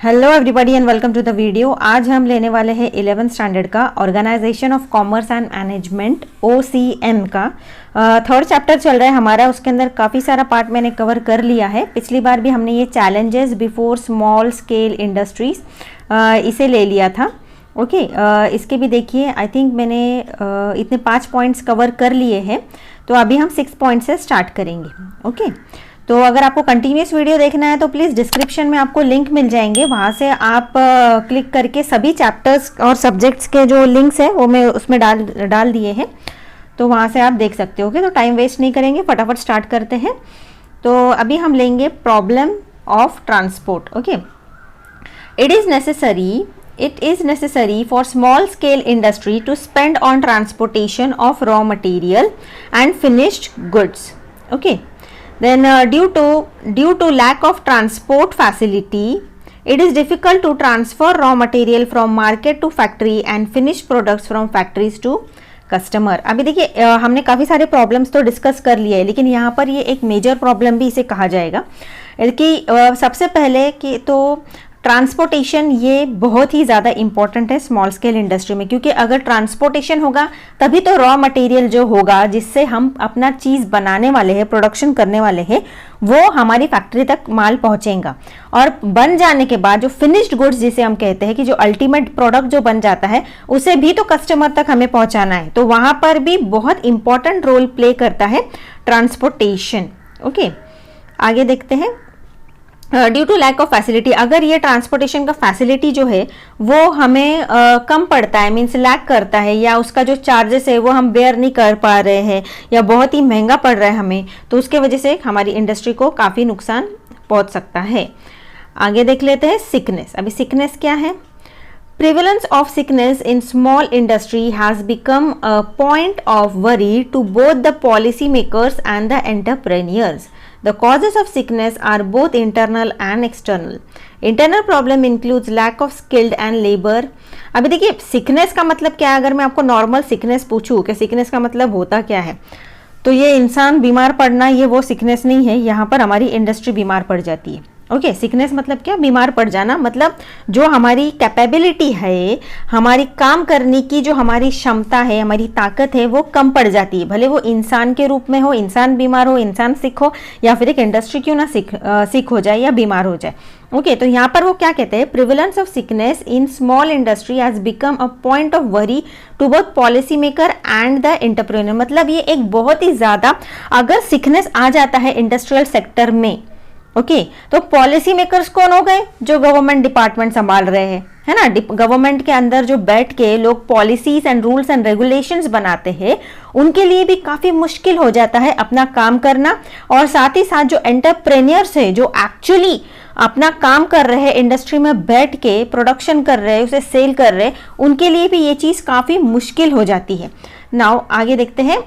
Hello everybody and welcome to the video. आज हम लेने वाले हैं 11th स्टैंडर्ड का organisation of commerce and management OCM का थर्ड चैप्टर चल रहा है हमारा। उसके अंदर काफ़ी सारा पार्ट मैंने कवर कर लिया है। पिछली बार भी हमने ये challenges before small scale industries इसे ले लिया था। ओके इसके भी देखिए आई थिंक मैंने इतने 5 पॉइंट्स कवर कर लिए हैं, तो अभी हम 6 पॉइंट से स्टार्ट करेंगे। ओके तो अगर आपको कंटिन्यूस वीडियो देखना है तो प्लीज़ डिस्क्रिप्शन में आपको लिंक मिल जाएंगे, वहाँ से आप क्लिक करके सभी चैप्टर्स और सब्जेक्ट्स के जो लिंक्स है वो मैं उसमें डाल दिए हैं, तो वहाँ से आप देख सकते हो। ओके तो टाइम वेस्ट नहीं करेंगे, फटाफट स्टार्ट करते हैं। तो अभी हम लेंगे problem of transport. Okay It is necessary for small scale industry to spend on transportation of raw material and finished goods. Okay. Then due to lack of transport facility, it is difficult to transfer raw material from market to factory and finished products from factories to customer. अभी देखिए हमने काफ़ी सारे problems तो discuss कर लिए हैं, लेकिन यहाँ पर ये एक मेजर प्रॉब्लम भी इसे कहा जाएगा कि सबसे पहले कि तो ट्रांसपोर्टेशन ये बहुत ही ज़्यादा इम्पॉर्टेंट है स्मॉल स्केल इंडस्ट्री में, क्योंकि अगर ट्रांसपोर्टेशन होगा तभी तो रॉ मटेरियल जो होगा जिससे हम अपना चीज़ बनाने वाले हैं, प्रोडक्शन करने वाले हैं, वो हमारी फैक्ट्री तक माल पहुंचेगा। और बन जाने के बाद जो फिनिश्ड गुड्स जिसे हम कहते हैं कि जो अल्टीमेट प्रोडक्ट जो बन जाता है उसे भी तो कस्टमर तक हमें पहुंचाना है, तो वहाँ पर भी बहुत इंपॉर्टेंट रोल प्ले करता है ट्रांसपोर्टेशन। ओके आगे देखते हैं। Due to lack of facility, अगर ये ट्रांसपोर्टेशन का फैसिलिटी जो है वो हमें कम पड़ता है, मीन्स लैक करता है, या उसका जो चार्जेस है वो हम बेयर नहीं कर पा रहे हैं या बहुत ही महंगा पड़ रहा है हमें, तो उसके वजह से हमारी इंडस्ट्री को काफ़ी नुकसान पहुंच सकता है। आगे देख लेते हैं सिकनेस। अभी सिकनेस क्या है? Prevalence of sickness in small industry has become a point of worry to both the policymakers and the entrepreneurs. The causes of sickness are both internal and external. Internal problem includes lack of skilled and labor. अभी देखिए sickness का मतलब क्या है? अगर मैं आपको normal sickness पूछूं कि sickness का मतलब होता क्या है, तो ये इंसान बीमार पड़ना, ये वो sickness नहीं है। यहाँ पर हमारी इंडस्ट्री बीमार पड़ जाती है। ओके सिकनेस मतलब क्या? बीमार पड़ जाना, मतलब जो हमारी कैपेबिलिटी है, हमारी काम करने की जो हमारी क्षमता है, हमारी ताकत है, वो कम पड़ जाती है। भले वो इंसान के रूप में हो, इंसान बीमार हो, इंसान सिक हो, या फिर एक इंडस्ट्री क्यों ना सिक हो जाए या बीमार हो जाए। ओके तो यहाँ पर वो क्या कहते हैं? Prevalence of sickness in small industry has become a point of worry to both policy maker and the entrepreneur. मतलब ये एक बहुत ही ज़्यादा, अगर सिकनेस आ जाता है इंडस्ट्रियल सेक्टर में, ओके तो पॉलिसी मेकर्स कौन हो गए? जो गवर्नमेंट डिपार्टमेंट संभाल रहे हैं, है ना। गवर्नमेंट के अंदर जो बैठ के लोग policies and rules and regulations बनाते हैं, उनके लिए भी काफ़ी मुश्किल हो जाता है अपना काम करना। और साथ ही साथ जो एंटरप्रेन्योर्स है, जो एक्चुअली अपना काम कर रहे हैं, इंडस्ट्री में बैठ के प्रोडक्शन कर रहे हैं, उसे सेल कर रहे हैं, उनके लिए भी ये चीज़ काफ़ी मुश्किल हो जाती है। नाउ आगे देखते हैं।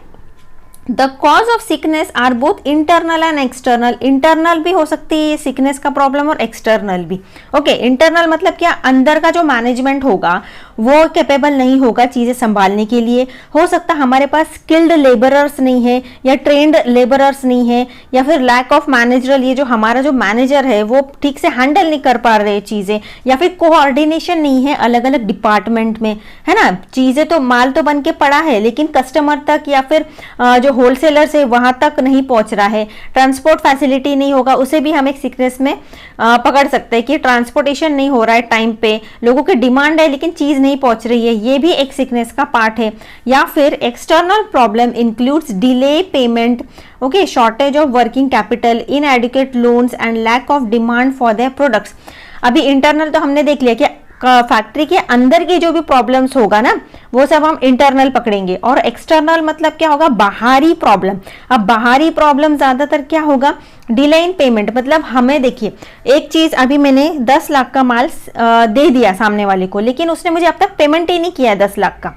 The cause of sickness are both internal and external. Internal भी हो सकती है सिकनेस का प्रॉब्लम और एक्सटर्नल भी। ओके इंटरनल मतलब क्या? अंदर का जो मैनेजमेंट होगा वो कैपेबल नहीं होगा चीज़ें संभालने के लिए। हो सकता है हमारे पास स्किल्ड लेबरर्स नहीं है या ट्रेंड लेबरर्स नहीं है, या फिर लैक ऑफ मैनेजरल, ये जो हमारा जो मैनेजर है वो ठीक से हैंडल नहीं कर पा रहे चीज़ें, या फिर कोऑर्डिनेशन नहीं है अलग अलग डिपार्टमेंट में, है ना। चीज़ें तो माल तो बन के पड़ा है, लेकिन कस्टमर तक या फिर जो होलसेलर्स है वहां तक नहीं पहुंच रहा है। ट्रांसपोर्ट फैसिलिटी नहीं होगा, उसे भी हम एक सिकनेस में पकड़ सकते हैं कि ट्रांसपोर्टेशन नहीं हो रहा है टाइम पे, लोगों की डिमांड है लेकिन चीज नहीं पहुंच रही है, ये भी एक सिकनेस का पार्ट है। या फिर external problem includes delay payment, okay shortage of working capital, inadequate loans and lack of demand for their products. अभी इंटरनल तो हमने देख लिया कि फैक्ट्री के अंदर की जो भी प्रॉब्लम्स होगा ना, वो सब हम इंटरनल पकड़ेंगे। और एक्सटर्नल मतलब क्या होगा? बाहरी प्रॉब्लम। अब बाहरी प्रॉब्लम ज्यादातर क्या होगा? Delay in payment. मतलब हमें देखिए एक चीज, अभी मैंने 10 लाख का माल दे दिया सामने वाले को, लेकिन उसने मुझे अब तक पेमेंट ही नहीं किया है 10 लाख का,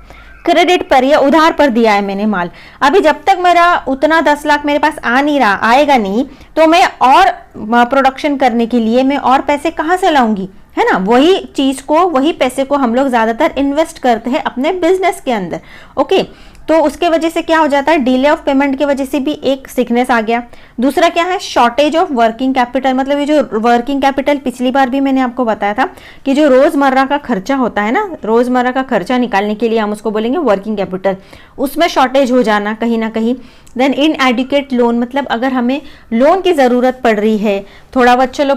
क्रेडिट पर या उधार पर दिया है मैंने माल। अभी जब तक मेरा उतना 10 लाख मेरे पास आ नहीं रहा, आएगा नहीं, तो मैं और प्रोडक्शन करने के लिए मैं और पैसे कहाँ से लाऊंगी, है ना। वही चीज को, वही पैसे को हम लोग ज्यादातर इन्वेस्ट करते हैं अपने बिजनेस के अंदर। ओके तो उसके वजह से क्या हो जाता है, डिले ऑफ पेमेंट की वजह से भी एक सिकनेस आ गया। दूसरा क्या है, शॉर्टेज ऑफ वर्किंग कैपिटल, मतलब ये जो वर्किंग कैपिटल पिछली बार भी मैंने आपको बताया था कि जो रोजमर्रा का खर्चा होता है ना, रोजमर्रा का खर्चा निकालने के लिए हम उसको बोलेंगे वर्किंग कैपिटल, उसमें शॉर्टेज हो जाना कहीं ना कहीं। देन इनएडिक्वेट लोन, मतलब अगर हमें लोन की ज़रूरत पड़ रही है, थोड़ा बहुत चलो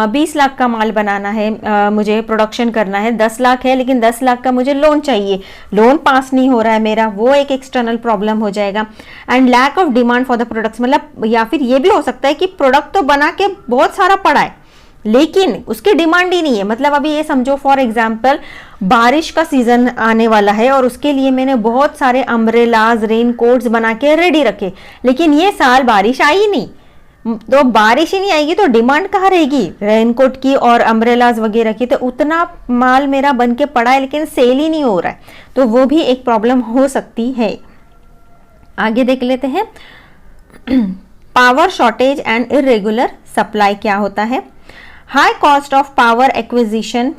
20 लाख का माल बनाना है, मुझे प्रोडक्शन करना है, 10 लाख है लेकिन 10 लाख का मुझे लोन चाहिए, लोन पास नहीं हो रहा है मेरा, वो एक एक्सटर्नल प्रॉब्लम हो जाएगा। And lack of demand for the products, मतलब या फिर ये भी हो सकता है कि प्रोडक्ट तो बना के बहुत सारा पड़ा है लेकिन उसकी डिमांड ही नहीं है। मतलब अभी ये समझो फॉर एग्जांपल बारिश का सीजन आने वाला है और उसके लिए मैंने बहुत सारे अम्ब्रेलाज, रेन कोट्स बना के रेडी रखे, लेकिन ये साल बारिश आई नहीं, तो बारिश ही नहीं आएगी तो डिमांड कहाँ रहेगी रेनकोट की और अम्ब्रेलाज वगैरह की। तो उतना माल मेरा बन के पड़ा है लेकिन सेल ही नहीं हो रहा है, तो वो भी एक प्रॉब्लम हो सकती है। आगे देख लेते हैं power shortage and irregular supply क्या होता है। High cost of power acquisition,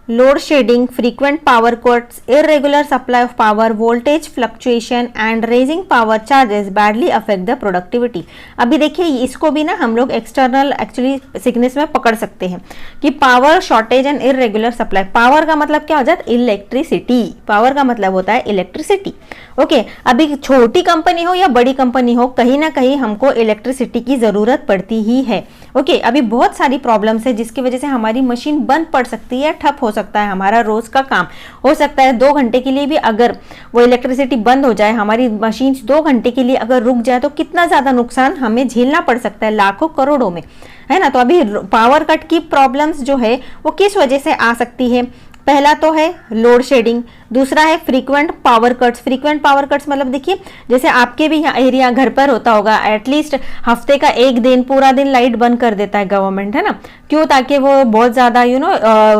load shedding, frequent power cuts, irregular supply of power, voltage fluctuation and raising power charges badly affect the productivity। अभी देखिए इसको भी ना हम लोग एक्सटर्नल एक्चुअली सिकनेस में पकड़ सकते हैं कि power shortage and irregular supply. Power का मतलब क्या हो जाता है, इलेक्ट्रिसिटी, पावर का मतलब होता है इलेक्ट्रिसिटी। ओके, अभी छोटी कंपनी हो या बड़ी कंपनी हो, कहीं ना कहीं हमको इलेक्ट्रिसिटी की जरूरत पड़ती ही है। ओके, अभी बहुत सारी प्रॉब्लम्स है जिसकी वजह से हमारी मशीन बंद पड़ सकती है, ठप हो सकता है हमारा रोज का काम, हो सकता है 2 घंटे के लिए भी अगर वो इलेक्ट्रिसिटी बंद हो जाए, हमारी मशीन 2 घंटे के लिए अगर रुक जाए तो कितना ज्यादा नुकसान हमें झेलना पड़ सकता है, लाखों करोड़ों में, है ना। तो अभी पावर कट की प्रॉब्लम्स जो है वो किस वजह से आ सकती है, पहला तो है लोड शेडिंग, दूसरा है frequent power cuts. Frequent power cuts मतलब देखिए जैसे आपके भी यहाँ एरिया घर पर होता होगा, एटलीस्ट हफ्ते का 1 दिन पूरा दिन लाइट बंद कर देता है गवर्नमेंट, है ना, क्यों, ताकि वो बहुत ज्यादा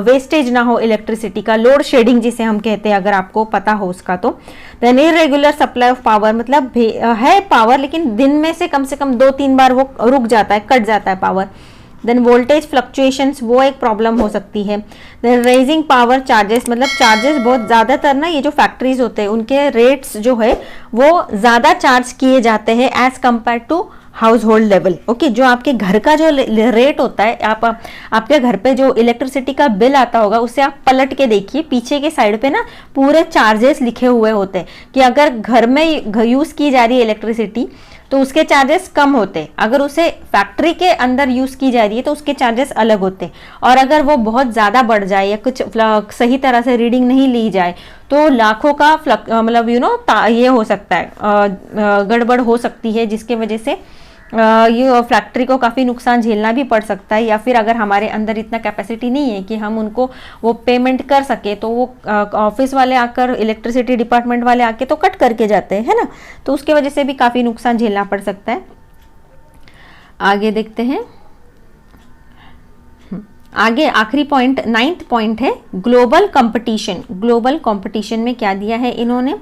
वेस्टेज ना हो इलेक्ट्रिसिटी का, लोड शेडिंग जिसे हम कहते हैं, अगर आपको पता हो उसका तो। Then irregular supply of power, मतलब है पावर लेकिन दिन में से कम 2-3 बार वो रुक जाता है, कट जाता है पावर। देन वोल्टेज फ्लक्चुएशंस, वो एक प्रॉब्लम हो सकती है। देन रेजिंग पावर चार्जेस, मतलब चार्जेस बहुत ज़्यादातर ना ये जो फैक्ट्रीज होते हैं उनके रेट्स जो है वो ज़्यादा चार्ज किए जाते हैं as compare to household level. Okay, जो आपके घर का जो रेट होता है, आपके घर पे जो इलेक्ट्रिसिटी का बिल आता होगा उससे आप पलट के देखिए, पीछे के साइड पे ना पूरे चार्जेस लिखे हुए होते हैं कि अगर घर में यूज़ की जा रही है इलेक्ट्रिसिटी तो उसके चार्जेस कम होते हैं, अगर उसे फैक्ट्री के अंदर यूज की जा रही है तो उसके चार्जेस अलग होते हैं, और अगर वो बहुत ज़्यादा बढ़ जाए या कुछ सही तरह से रीडिंग नहीं ली जाए तो लाखों का मतलब ये हो सकता है, गड़बड़ हो सकती है, जिसके वजह से ये फैक्ट्री को काफ़ी नुकसान झेलना भी पड़ सकता है। या फिर अगर हमारे अंदर इतना कैपेसिटी नहीं है कि हम उनको वो पेमेंट कर सके तो वो ऑफिस वाले आकर, इलेक्ट्रिसिटी डिपार्टमेंट वाले आके तो कट करके जाते हैं, है ना, तो उसके वजह से भी काफ़ी नुकसान झेलना पड़ सकता है। आगे देखते हैं, आगे आखिरी पॉइंट 9th पॉइंट है ग्लोबल कंपटीशन। ग्लोबल कंपटीशन में क्या दिया है इन्होंने,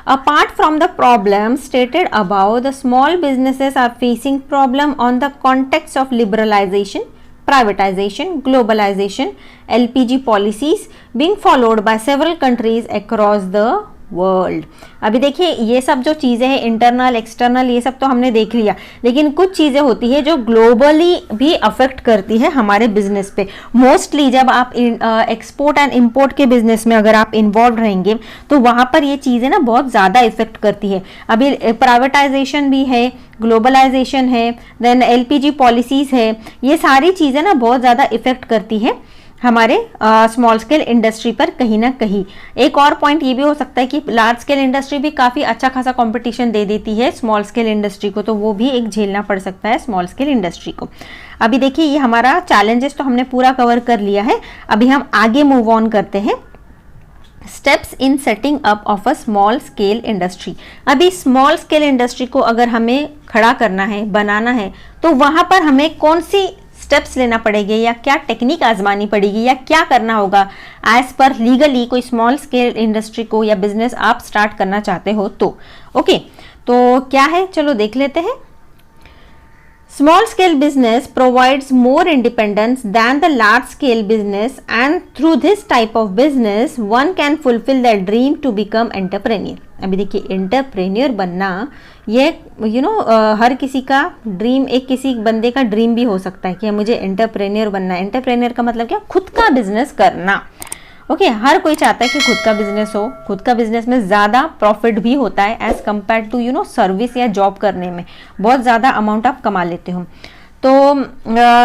apart from the problem stated above, the small businesses are facing problem on the context of liberalisation, privatisation, globalisation, LPG policies being followed by several countries across the world. अभी देखिए ये सब जो चीज़ें हैं इंटरनल एक्सटर्नल ये सब तो हमने देख लिया, लेकिन कुछ चीज़ें होती है जो ग्लोबली भी अफेक्ट करती है हमारे बिजनेस पे। मोस्टली जब आप एक्सपोर्ट एंड इंपोर्ट के बिजनेस में अगर आप इन्वॉल्व रहेंगे तो वहाँ पर ये चीज़ें ना बहुत ज़्यादा इफेक्ट करती है। अभी प्राइवेटाइजेशन भी है, ग्लोबलाइजेशन है, देन LPG पॉलिसीज़ है, ये सारी चीज़ें ना बहुत ज़्यादा इफेक्ट करती है हमारे स्मॉल स्केल इंडस्ट्री पर कहीं ना कहीं। एक और पॉइंट ये भी हो सकता है कि लार्ज स्केल इंडस्ट्री भी काफ़ी अच्छा खासा कंपटीशन दे देती है स्मॉल स्केल इंडस्ट्री को, तो वो भी एक झेलना पड़ सकता है स्मॉल स्केल इंडस्ट्री को। अभी देखिए ये हमारा चैलेंजेस तो हमने पूरा कवर कर लिया है, अभी हम आगे मूव ऑन करते हैं। Steps in setting up of a small scale industry. अभी स्मॉल स्केल इंडस्ट्री को अगर हमें खड़ा करना है, बनाना है, तो वहाँ पर हमें कौन सी स्टेप्स लेना पड़ेंगे या क्या टेक्निक आजमानी पड़ेगी या क्या करना होगा एज पर लीगली कोई स्मॉल स्केल इंडस्ट्री को या बिजनेस आप स्टार्ट करना चाहते हो तो। ओके, तो क्या है चलो देख लेते हैं। Small scale business provides more independence than the large scale business, and through this type of business one can fulfill their dream to become entrepreneur। अभी देखिए एंटरप्रेन्योर बनना ये हर किसी का ड्रीम, एक किसी बंदे का ड्रीम भी हो सकता है कि मुझे एंटरप्रेन्योर बनना है। एंटरप्रेन्योर का मतलब क्या, खुद का बिजनेस करना। ओके, हर कोई चाहता है कि खुद का बिजनेस हो। खुद का बिजनेस में ज़्यादा प्रॉफिट भी होता है एज कम्पेयर टू सर्विस या जॉब करने में, बहुत ज़्यादा अमाउंट आप कमा लेते हो। तो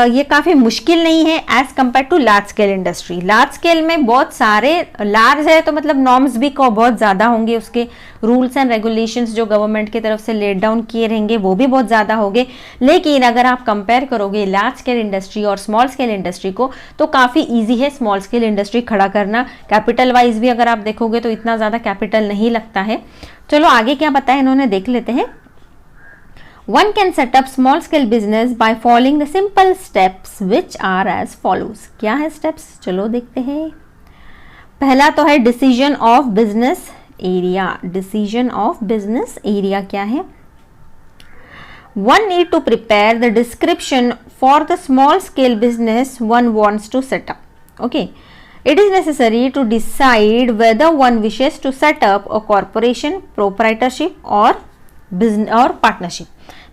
ये काफ़ी मुश्किल नहीं है as compare to large scale industry. Large scale में बहुत सारे, लार्ज है तो मतलब नॉर्म्स भी बहुत ज़्यादा होंगे, उसके रूल्स एंड रेगुलेशंस जो गवर्नमेंट की तरफ से लेट डाउन किए रहेंगे वो भी बहुत ज़्यादा होंगे। लेकिन अगर आप कंपेयर करोगे लार्ज स्केल इंडस्ट्री और स्मॉल स्केल इंडस्ट्री को तो काफ़ी ईजी है स्मॉल स्केल इंडस्ट्री खड़ा करना। कैपिटल वाइज भी अगर आप देखोगे तो इतना ज़्यादा कैपिटल नहीं लगता है। चलो आगे क्या बताया इन्होंने देख लेते हैं। One can set up small scale business by following the simple steps which are as follows। क्या है steps, चलो देखते हैं। पहला तो है decision of business area. Decision of business area क्या है? One need to prepare the description for the small scale business one wants to set up. Okay, it is necessary to decide whether one wishes to set up a corporation, proprietorship or business और partnership.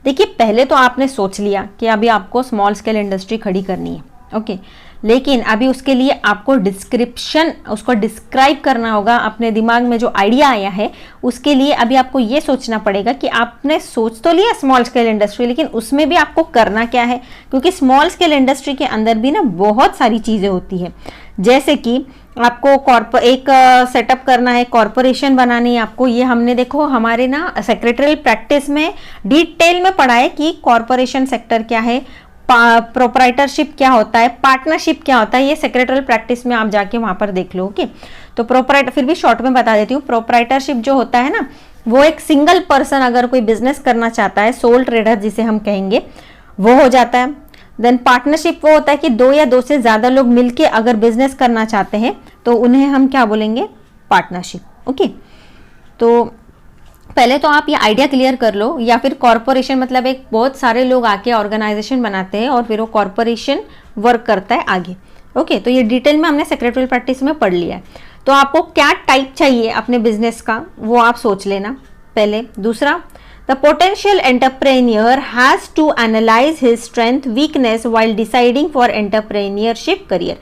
देखिए पहले तो आपने सोच लिया कि अभी आपको स्मॉल स्केल इंडस्ट्री खड़ी करनी है, ओके, लेकिन अभी उसके लिए आपको डिस्क्रिप्शन, उसको डिस्क्राइब करना होगा। अपने दिमाग में जो आइडिया आया है उसके लिए अभी आपको ये सोचना पड़ेगा कि आपने सोच तो लिया स्मॉल स्केल इंडस्ट्री, लेकिन उसमें भी आपको करना क्या है, क्योंकि स्मॉल स्केल इंडस्ट्री के अंदर भी ना बहुत सारी चीज़ें होती है। जैसे कि आपको एक सेटअप करना है, कॉरपोरेशन बनानी है आपको। ये हमने देखो हमारे ना सेक्रेटरियल प्रैक्टिस में डिटेल में पढ़ा है कि कॉरपोरेशन सेक्टर क्या है, प्रोप्राइटरशिप क्या होता है, पार्टनरशिप क्या होता है। ये सेक्रेटरियल प्रैक्टिस में आप जाके वहां पर देख लो। ओके, तो प्रोप्राइटर, फिर भी शॉर्ट में बता देती हूँ। प्रोप्राइटरशिप जो होता है ना, वो एक सिंगल पर्सन अगर कोई बिजनेस करना चाहता है, सोल ट्रेडर जिसे हम कहेंगे, वो हो जाता है। देन पार्टनरशिप वो होता है कि दो या दो से ज्यादा लोग मिलके अगर बिजनेस करना चाहते हैं तो उन्हें हम क्या बोलेंगे, पार्टनरशिप। ओके, तो पहले तो आप ये आइडिया क्लियर कर लो। या फिर कॉरपोरेशन मतलब एक बहुत सारे लोग आके ऑर्गेनाइजेशन बनाते हैं और फिर वो कॉरपोरेशन वर्क करता है आगे। ओके, तो ये डिटेल में हमने सेक्रेटरियल प्रैक्टिस में पढ़ लिया है। तो आपको क्या टाइप चाहिए अपने बिजनेस का वो आप सोच लेना पहले। दूसरा, the potential entrepreneur has to analyse his strength weakness while deciding for entrepreneurship career.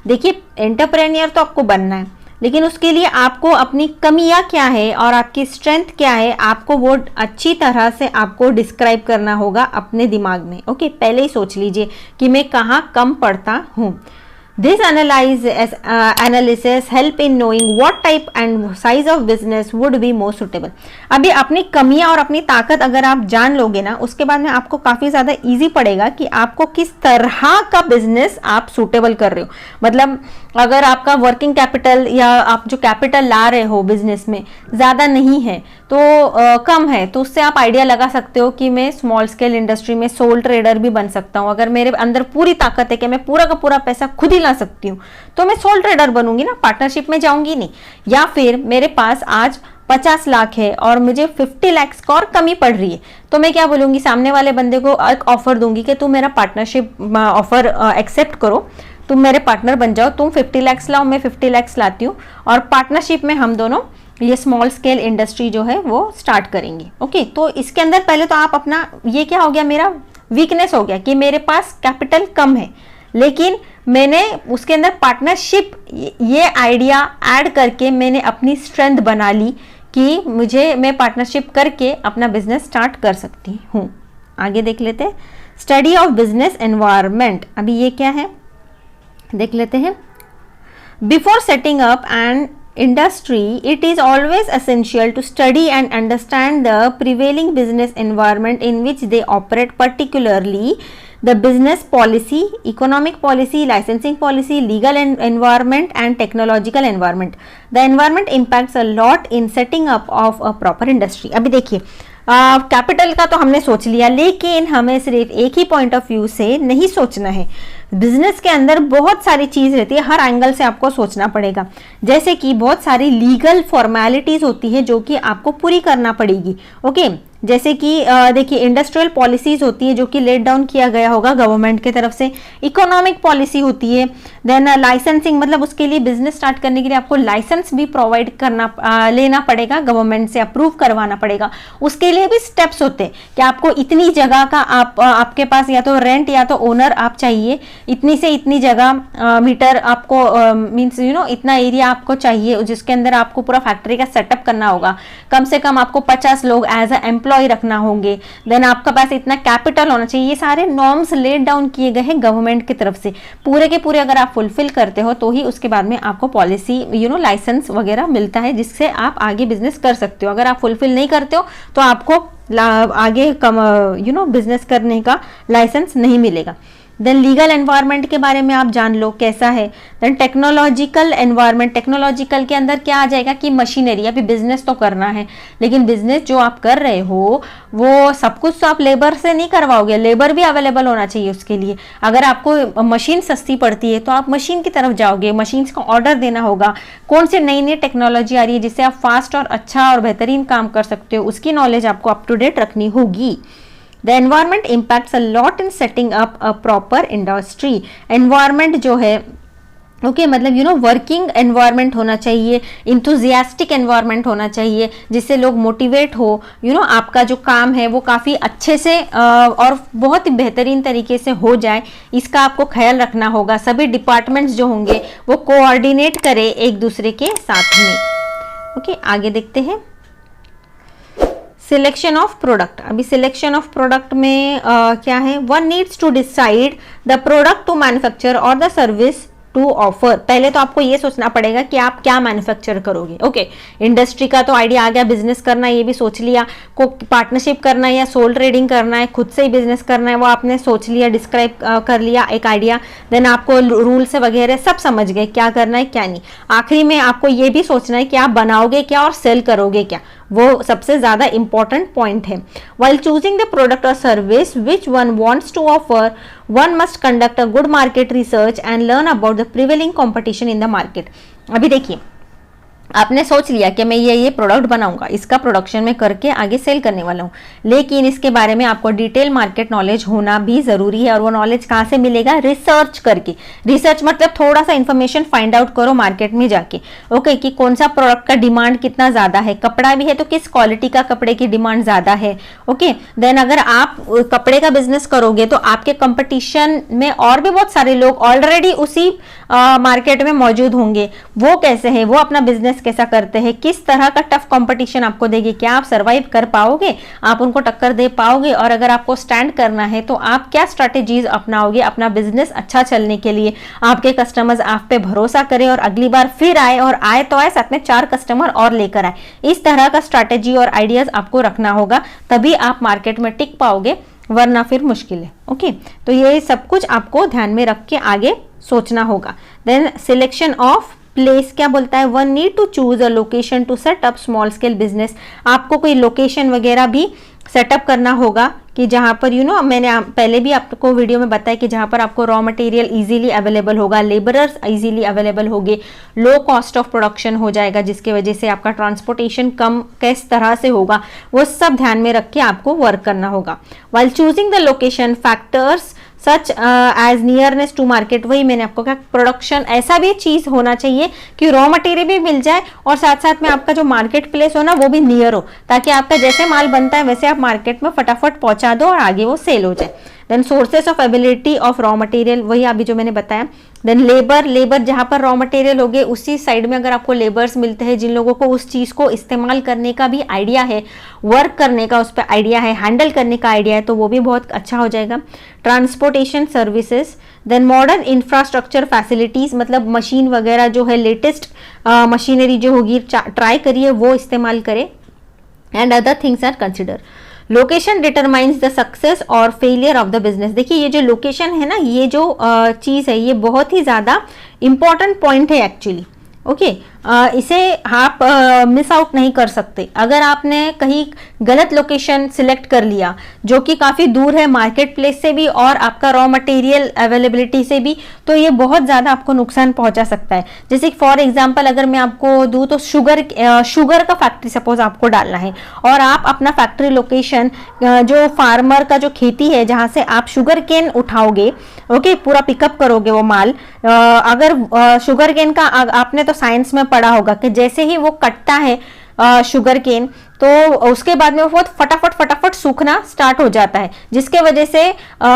देखिए एंटरप्रेन्योर तो आपको बनना है, लेकिन उसके लिए आपको अपनी कमियां क्या है और आपकी स्ट्रेंथ क्या है, आपको वो अच्छी तरह से आपको डिस्क्राइब करना होगा अपने दिमाग में। ओके, पहले ही सोच लीजिए कि मैं कहाँ कम पढ़ता हूँ। This analysis help in knowing what type and size of business would be more suitable। अभी अपनी कमियां और अपनी ताकत अगर आप जान लोगे ना, उसके बाद में आपको काफ़ी ज़्यादा इजी पड़ेगा कि आपको किस तरह का बिजनेस आप सूटेबल कर रहे हो। मतलब अगर आपका वर्किंग कैपिटल या आप जो कैपिटल ला रहे हो बिजनेस में ज़्यादा नहीं है तो कम है, तो उससे आप आइडिया लगा सकते हो कि मैं स्मॉल स्केल इंडस्ट्री में सोल ट्रेडर भी बन सकता हूँ। अगर मेरे अंदर पूरी ताकत है कि मैं पूरा का पूरा पैसा खुद ही ला सकती हूँ तो मैं सोल ट्रेडर बनूंगी ना, पार्टनरशिप में जाऊंगी नहीं। या फिर मेरे पास आज 50 लाख है और मुझे 50 लाख का और कमी पड़ रही है, तो मैं क्या बोलूंगी, सामने वाले बंदे को एक ऑफर दूंगी कि तुम मेरा पार्टनरशिप ऑफर एक्सेप्ट करो, तुम मेरे पार्टनर बन जाओ, तुम 50 लाख लाओ, मैं 50 लाख लाती हूँ और पार्टनरशिप में हम दोनों ये स्मॉल स्केल इंडस्ट्री जो है वो स्टार्ट करेंगे। ओके, तो इसके अंदर पहले तो आप अपना, ये क्या हो गया, मेरा वीकनेस हो गया कि मेरे पास कैपिटल कम है, लेकिन मैंने उसके अंदर पार्टनरशिप ये आइडिया ऐड करके मैंने अपनी स्ट्रेंथ बना ली कि मैं पार्टनरशिप करके अपना बिजनेस स्टार्ट कर सकती हूँ। आगे देख लेते हैं, स्टडी ऑफ बिजनेस एनवायरनमेंट। अभी ये क्या है देख लेते हैं। Before setting up and industry, it is always essential to study and understand the prevailing business environment in which they operate, particularly the business policy, economic policy, licensing policy, legal environment and technological environment. The environment impacts a lot in setting up of a proper industry। अभी देखिए capital का तो हमने सोच लिया, लेकिन हमें सिर्फ एक ही पॉइंट ऑफ व्यू से नहीं सोचना है। बिजनेस के अंदर बहुत सारी चीज रहती है, हर एंगल से आपको सोचना पड़ेगा। जैसे कि बहुत सारी लीगल फॉर्मेलिटीज होती है जो कि आपको पूरी करना पड़ेगी। ओके, जैसे कि देखिए इंडस्ट्रियल पॉलिसीज होती है जो कि लेट डाउन किया गया होगा गवर्नमेंट की तरफ से, इकोनॉमिक पॉलिसी होती है, देन लाइसेंसिंग मतलब उसके लिए बिजनेस स्टार्ट करने के लिए आपको लाइसेंस भी प्रोवाइड करना लेना पड़ेगा, गवर्नमेंट से अप्रूव करवाना पड़ेगा, उसके लिए भी स्टेप्स होते हैं कि आपको इतनी जगह का आपके पास या तो रेंट या तो ओनर आप चाहिए, इतनी से इतनी जगह मीटर आपको मींस इतना एरिया आपको चाहिए जिसके अंदर आपको पूरा फैक्ट्री का सेटअप करना होगा, कम से कम आपको 50 लोग एज अ एम्प्लॉय रखना होंगे, देन आपके पास इतना कैपिटल होना चाहिए। ये सारे नॉर्म्स लेट डाउन किए गए हैं गवर्नमेंट की तरफ से, पूरे के पूरे अगर आप फुलफिल करते हो तो ही उसके बाद में आपको पॉलिसी लाइसेंस वगैरह मिलता है जिससे आप आगे बिजनेस कर सकते हो। अगर आप फुलफिल नहीं करते हो तो आपको आगे बिजनेस करने का लाइसेंस नहीं मिलेगा। देन लीगल एनवायरनमेंट के बारे में आप जान लो कैसा है। देन टेक्नोलॉजिकल एनवायरनमेंट, टेक्नोलॉजिकल के अंदर क्या आ जाएगा कि मशीनरी, अभी बिजनेस तो करना है लेकिन बिजनेस जो आप कर रहे हो वो सब कुछ तो आप लेबर से नहीं करवाओगे, लेबर भी अवेलेबल होना चाहिए उसके लिए। अगर आपको मशीन सस्ती पड़ती है तो आप मशीन की तरफ जाओगे, मशीन्स को ऑर्डर देना होगा, कौन सी नई नई टेक्नोलॉजी आ रही है जिससे आप फास्ट और अच्छा और बेहतरीन काम कर सकते हो, उसकी नॉलेज आपको अप टू डेट रखनी होगी। The environment impacts a lot in setting up a proper industry. Environment जो है मतलब वर्किंग एनवायरनमेंट होना चाहिए, इंथुजियास्टिक एनवायरनमेंट होना चाहिए जिससे लोग मोटिवेट हो, आपका जो काम है वो काफ़ी अच्छे से और बहुत ही बेहतरीन तरीके से हो जाए, इसका आपको ख्याल रखना होगा। सभी डिपार्टमेंट्स जो होंगे वो कोऑर्डिनेट करें एक दूसरे के साथ में। आगे देखते हैं सिलेक्शन ऑफ प्रोडक्ट। अभी सिलेक्शन ऑफ प्रोडक्ट में क्या है, one needs to decide the product to manufacture और द सर्विस टू ऑफर। पहले तो आपको ये सोचना पड़ेगा कि आप क्या मैन्युफैक्चर करोगे। इंडस्ट्री का तो आइडिया आ गया, बिजनेस करना ये भी सोच लिया, को पार्टनरशिप करना है या सोल ट्रेडिंग करना है, खुद से ही बिजनेस करना है, वो आपने सोच लिया, डिस्क्राइब कर लिया एक आइडिया। देन आपको रूल्स वगैरह सब समझ गए क्या करना है क्या नहीं। आखिरी में आपको ये भी सोचना है कि आप बनाओगे क्या और सेल करोगे क्या, वो सबसे ज्यादा इंपॉर्टेंट पॉइंट है। While choosing the product or service which one wants to offer, one must conduct a good market research and learn about the prevailing competition in the market. अभी देखिए आपने सोच लिया कि मैं ये प्रोडक्ट बनाऊंगा, इसका प्रोडक्शन में करके आगे सेल करने वाला हूँ, लेकिन इसके बारे में आपको डिटेल मार्केट नॉलेज होना भी जरूरी है। और वो नॉलेज कहाँ से मिलेगा, रिसर्च करके। रिसर्च मतलब थोड़ा सा इंफॉर्मेशन फाइंड आउट करो मार्केट में जाके, कि कौन सा प्रोडक्ट का डिमांड कितना ज्यादा है, कपड़ा भी है तो किस क्वालिटी का कपड़े की डिमांड ज्यादा है। देन अगर आप कपड़े का बिजनेस करोगे तो आपके कंपटीशन में और भी बहुत सारे लोग ऑलरेडी उसी मार्केट में मौजूद होंगे, वो कैसे है, वो अपना बिजनेस कैसा करते हैं, किस तरह का टफ कंपटीशन आपको देगी, क्या आप सरवाइव कर पाओगे, आप उनको टक्कर दे पाओगे, और अगर आपको स्टैंड करना है तो आप क्या स्ट्रैटेजीज अपनाओगे अपना बिजनेस अच्छा चलने के लिए, आपके कस्टमर्स आप पे भरोसा करें और अगली बार फिर आए, और आए तो आए साथ में 4 कस्टमर और लेकर आए। इस तरह का स्ट्रैटेजी और आइडियाज आपको रखना होगा, तभी आप मार्केट में टिक पाओगे, वरना फिर मुश्किल है। तो ये सब कुछ आपको ध्यान में रख के आगे सोचना होगा। देन सिलेक्शन ऑफ प्लेस क्या बोलता है, one need to choose a location to set up small scale business. आपको कोई लोकेशन वगैरह भी सेटअप करना होगा कि जहाँ पर मैंने पहले भी आपको वीडियो में बताया कि जहाँ पर आपको रॉ मटेरियल इजीली अवेलेबल होगा, लेबरर्स इजीली अवेलेबल होंगे, लो कॉस्ट ऑफ प्रोडक्शन हो जाएगा, जिसके वजह से आपका ट्रांसपोर्टेशन कम किस तरह से होगा, वो सब ध्यान में रख के आपको वर्क करना होगा। While choosing the location factors such as nearness to market, वही मैंने आपको कहा, प्रोडक्शन ऐसा भी चीज होना चाहिए कि रॉ मटेरियल भी मिल जाए और साथ साथ में आपका जो मार्केट प्लेस हो ना वो भी नियर हो, ताकि आपका जैसे माल बनता है वैसे आप मार्केट में फटाफट पहुंचा दो और आगे वो सेल हो जाए। Then sources of availability of raw material, वही अभी जो मैंने बताया। देन लेबर जहां पर रॉ मटेरियल हो गए उसी साइड में अगर आपको लेबर्स मिलते हैं जिन लोगों को उस चीज को इस्तेमाल करने का भी आइडिया है, वर्क करने का उस पर आइडिया है, हैंडल करने का आइडिया है, तो वो भी बहुत अच्छा हो जाएगा। Transportation services, then modern infrastructure facilities, मतलब मशीन वगैरह जो है लेटेस्ट मशीनरी जो होगी ट्राई करिए वो इस्तेमाल करें। And other things are consider. Location determines the success और फेलियर ऑफ द बिजनेस। देखिए ये जो लोकेशन है ना, ये जो चीज है ये बहुत ही ज्यादा इंपॉर्टेंट पॉइंट है एक्चुअली। इसे आप मिस आउट नहीं कर सकते। अगर आपने कहीं गलत लोकेशन सिलेक्ट कर लिया जो कि काफ़ी दूर है मार्केट प्लेस से भी और आपका रॉ मटेरियल अवेलेबिलिटी से भी, तो ये बहुत ज़्यादा आपको नुकसान पहुंचा सकता है। जैसे फॉर एग्जांपल अगर मैं आपको दूँ तो शुगर का फैक्ट्री सपोज आपको डालना है और आप अपना फैक्ट्री लोकेशन जो फार्मर का जो खेती है जहाँ से आप शुगर केन उठाओगे, ओके, पूरा पिकअप करोगे वो माल, अगर शुगर केन का आपने तो साइंस में पढ़ा होगा कि जैसे ही वो कटता है शुगर केन तो उसके बाद में वो फटाफट सूखना स्टार्ट हो जाता है, जिसके वजह से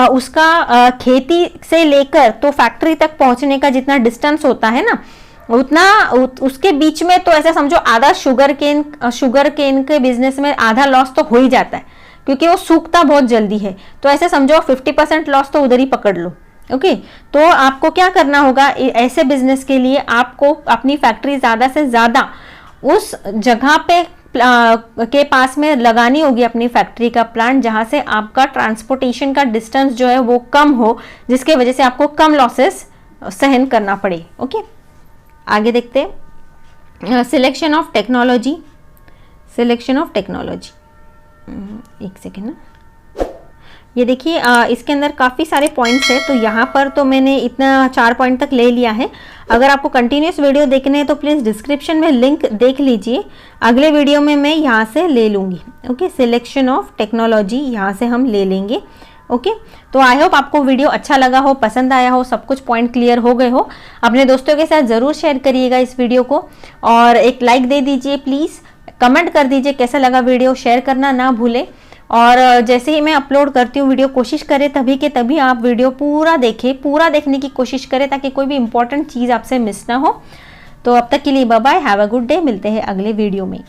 उसका खेती से लेकर तो फैक्ट्री तक पहुंचने का जितना डिस्टेंस होता है ना उतना उसके बीच में तो ऐसा समझो आधा शुगर केन के बिजनेस में आधा लॉस तो हो ही जाता है क्योंकि वो सूखता बहुत जल्दी है। तो ऐसे समझो 50% लॉस तो उधर ही पकड़ लो। ओके, तो आपको क्या करना होगा ऐसे बिजनेस के लिए, आपको अपनी फैक्ट्री ज्यादा से ज्यादा उस जगह पे के पास में लगानी होगी अपनी फैक्ट्री का प्लांट जहां से आपका ट्रांसपोर्टेशन का डिस्टेंस जो है वो कम हो, जिसके वजह से आपको कम लॉसेस सहन करना पड़े। ओके, आगे देखते हैं सिलेक्शन ऑफ टेक्नोलॉजी। एक सेकेंड ना, ये देखिए इसके अंदर काफ़ी सारे पॉइंट्स है, तो यहाँ पर तो मैंने इतना 4 पॉइंट तक ले लिया है। अगर आपको कंटिन्यूस वीडियो देखने हैं तो प्लीज़ डिस्क्रिप्शन में लिंक देख लीजिए, अगले वीडियो में मैं यहाँ से ले लूँगी। ओके, सिलेक्शन ऑफ टेक्नोलॉजी यहाँ से हम ले लेंगे। ओके, तो आई होप आपको वीडियो अच्छा लगा हो, पसंद आया हो, सब कुछ पॉइंट क्लियर हो गए हो। अपने दोस्तों के साथ ज़रूर शेयर करिएगा इस वीडियो को और एक लाइक दे दीजिए प्लीज़, कमेंट कर दीजिए कैसा लगा वीडियो, शेयर करना ना भूलें। और जैसे ही मैं अपलोड करती हूँ वीडियो, कोशिश करें तभी के तभी आप वीडियो पूरा देखें, पूरा देखने की कोशिश करें ताकि कोई भी इंपॉर्टेंट चीज़ आपसे मिस ना हो। तो अब तक के लिए bye bye, have a good day, मिलते हैं अगले वीडियो में।